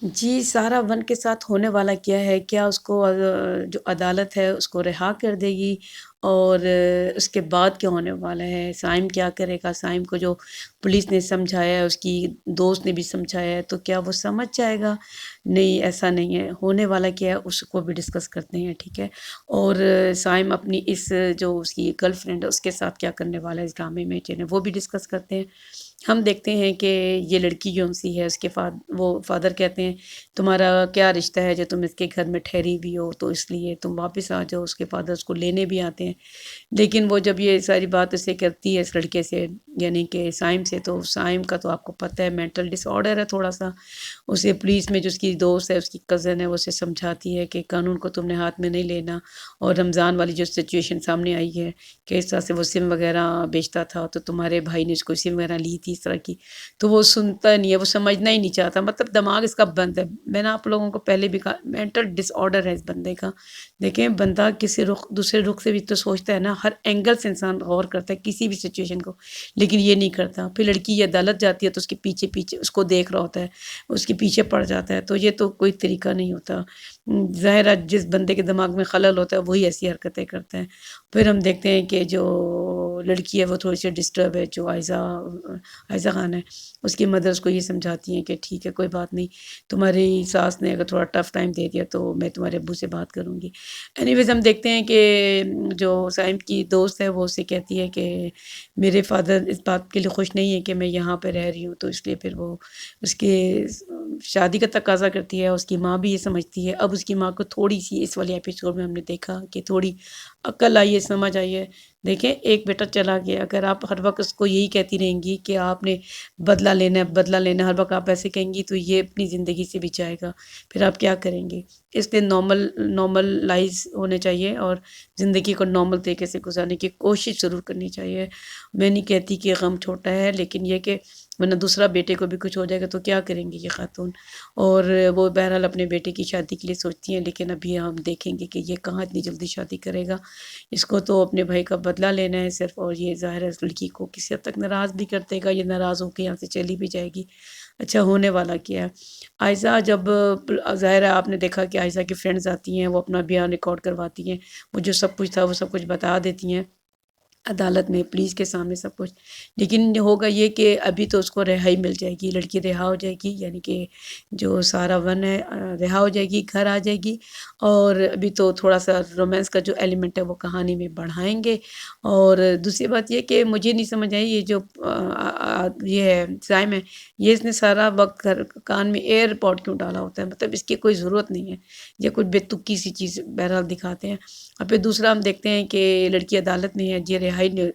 جی، Sara one کے ساتھ ہونے والا کیا ہے؟ کیا اس کو جو عدالت ہے اس کو رہا کر دے گی؟ اور اس کے بعد کیا ہونے والا ہے؟ صائم کیا کرے گا؟ صائم کو جو پولیس نے سمجھایا ہے، اس کی دوست نے بھی سمجھایا ہے، تو کیا وہ سمجھ جائے گا؟ نہیں، ایسا نہیں ہے، ہونے والا کیا ہے اس کو بھی ڈسکس کرتے ہیں، ٹھیک ہے؟ اور صائم اپنی اس جو اس کی گرل فرینڈ ہے اس کے ساتھ کیا کرنے والا ہے اس ڈرامے میں، چلیں وہ بھی ڈسکس کرتے ہیں۔ ہم دیکھتے ہیں کہ یہ لڑکی جو سی ہے اس کے وہ فادر کہتے ہیں تمہارا کیا رشتہ ہے جو تم اس کے گھر میں ٹھہری بھی ہو، تو اس لیے تم واپس آ جاؤ۔ اس کے فادر اس کو لینے بھی آتے ہیں، لیکن وہ جب یہ ساری بات اسے کرتی ہے اس لڑکے سے، یعنی کہ صائم سے، تو صائم کا تو آپ کو پتہ ہے مینٹل ڈس آرڈر ہے تھوڑا سا۔ اسے پولیس میں جو اس کی دوست ہے، اس کی کزن ہے، وہ اسے سمجھاتی ہے کہ قانون کو تم نے ہاتھ میں نہیں لینا۔ اور رمضان والی جو سچویشن سامنے آئی ہے کہ اس طرح سے وہ سم وغیرہ بیچتا تھا، تو تمہارے بھائی نے اس کو سم وغیرہ لی تھی اس طرح کی، تو وہ سنتا نہیں ہے، وہ سمجھنا ہی نہیں چاہتا، مطلب دماغ اس کا بند ہے۔ میں نے آپ لوگوں کو پہلے بھی کہا مینٹل ڈس آرڈر ہے اس بندے کا۔ دیکھیں بندہ کسی رخ دوسرے رخ سے بھی تو سوچتا ہے نا، ہر اینگل سے انسان غور کرتا ہے کسی بھی سچویشن کو، لیکن یہ نہیں کرتا۔ پھر لڑکی یہ عدالت جاتی ہے تو اس کے پیچھے پیچھے اس کو دیکھ رہا ہوتا ہے، اس کے پیچھے پڑ جاتا ہے، تو یہ تو کوئی طریقہ نہیں ہوتا۔ ظاہر ہے جس بندے کے دماغ میں خلل ہوتا ہے وہی ایسی حرکتیں کرتا ہے۔ پھر ہم دیکھتے ہیں کہ جو لڑکی ہے وہ تھوڑی سی ڈسٹرب ہے، جو عائزہ خان ہے، اس کی مدر اس کو یہ سمجھاتی ہیں کہ ٹھیک ہے کوئی بات نہیں، تمہاری ساس نے اگر تھوڑا ٹف ٹائم دے دیا تو میں تمہارے ابو سے بات کروں گی۔ اینی ویز ہم دیکھتے ہیں کہ جو صائم کی دوست ہے وہ اسے کہتی ہے کہ میرے فادر اس بات کے لیے خوش نہیں ہے کہ میں یہاں پہ رہ رہی ہوں، تو اس لیے پھر وہ اس کے شادی کا تقاضا کرتی ہے۔ اس کی ماں بھی یہ سمجھتی ہے۔ اب اس کی ماں کو تھوڑی سی اس والے ایپیسوڈ میں ہم نے دیکھا کہ تھوڑی عقل آئی ہے، سمجھ آئی ہے۔ دیکھیں ایک بیٹا چلا گیا، اگر آپ ہر وقت اس کو یہی کہتی رہیں گی کہ آپ نے بدلہ لینا ہے، بدلہ لینا ہے، ہر وقت آپ ایسے کہیں گی تو یہ اپنی زندگی سے بھی جائے گا، پھر آپ کیا کریں گے؟ اس لیے نارملائز ہونے چاہیے اور زندگی کو نارمل طریقے سے گزارنے کی کوشش ضرور کرنی چاہیے۔ میں نہیں کہتی کہ غم چھوٹا ہے، لیکن یہ کہ ورنہ دوسرا بیٹے کو بھی کچھ ہو جائے گا تو کیا کریں گی یہ خاتون؟ اور وہ بہرحال اپنے بیٹے کی شادی کے لیے سوچتی ہیں، لیکن ابھی ہم دیکھیں گے کہ یہ کہاں اتنی جلدی شادی کرے گا۔ اس کو تو اپنے بھائی کا بدلہ لینا ہے صرف، اور یہ ظاہر ہے اس لڑکی کو کسی حد تک ناراض بھی کر دے گا، یہ ناراض ہو کے یہاں سے چلی بھی جائے گی۔ اچھا ہونے والا کیا ہے؟ عائزہ جب ظاہر ہے آپ نے دیکھا کہ عائزہ کی فرینڈز آتی ہیں، وہ اپنا بیان ریکارڈ کرواتی ہیں، وہ جو سب کچھ تھا وہ سب کچھ بتا دیتی ہیں عدالت میں، پولیس کے سامنے سب کچھ۔ لیکن ہوگا یہ کہ ابھی تو اس کو رہائی مل جائے گی، لڑکی رہا ہو جائے گی، یعنی کہ جو سارہ ون ہے رہا ہو جائے گی، گھر آ جائے گی۔ اور ابھی تو تھوڑا سا رومانس کا جو ایلیمنٹ ہے وہ کہانی میں بڑھائیں گے۔ اور دوسری بات یہ کہ مجھے نہیں سمجھ آئی یہ جو یہ ہے ٹائم ہے، یہ اس نے سارا وقت کان میں ایئر پوڈ کیوں ڈالا ہوتا ہے؟ مطلب اس کی کوئی ضرورت نہیں ہے، یہ کچھ بے تکی سی چیز بہرحال دکھاتے ہیں۔ اور پھر دوسرا ہم دیکھتے ہیں کہ لڑکی عدالت میں ہے، یہ رہائی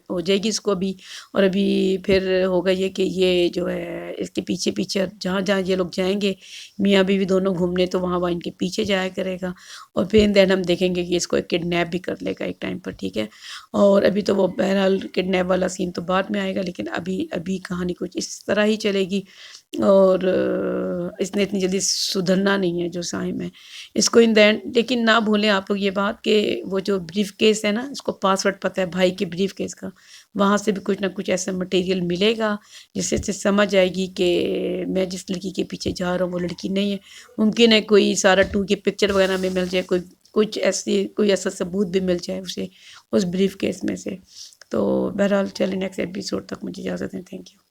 ہو جائے گی اس کو بھی، اور ابھی پھر ہوگا یہ کہ یہ جو ہے اس کے پیچھے پیچھے جہاں جہاں یہ لوگ جائیں گے میاں بیوی دونوں گھومنے، تو وہاں ان کے پیچھے جایا کرے گا۔ اور پھر دین ہم دیکھیں گے کہ اس کو ایک کڈنیپ بھی کر لے گا ایک ٹائم پر، ٹھیک ہے؟ اور ابھی تو وہ بہرحال کڈنیپ والا سین تو بعد میں آئے گا، لیکن ابھی کہانی کچھ اس طرح ہی چلے گی۔ اور اس نے اتنی جلدی سدھرنا نہیں ہے جو صائم ہے، اس کو ان دا اینڈ۔ لیکن نہ بھولیں آپ لوگ یہ بات کہ وہ جو بریف کیس ہے نا، اس کو پاسورڈ پتہ ہے بھائی کے بریف کیس کا، وہاں سے بھی کچھ نہ کچھ ایسا مٹیریل ملے گا جس سے سمجھ آئے گی کہ میں جس لڑکی کے پیچھے جا رہا ہوں وہ لڑکی نہیں ہے۔ ممکن ہے کوئی سارا 2 کی پکچر وغیرہ میں مل جائے، کوئی ایسا ثبوت بھی مل جائے اسے اس بریف کیس میں سے۔ تو بہرحال چلیں نیکسٹ ایپیسوڈ تک مجھے اجازت دیں، تھینک یو۔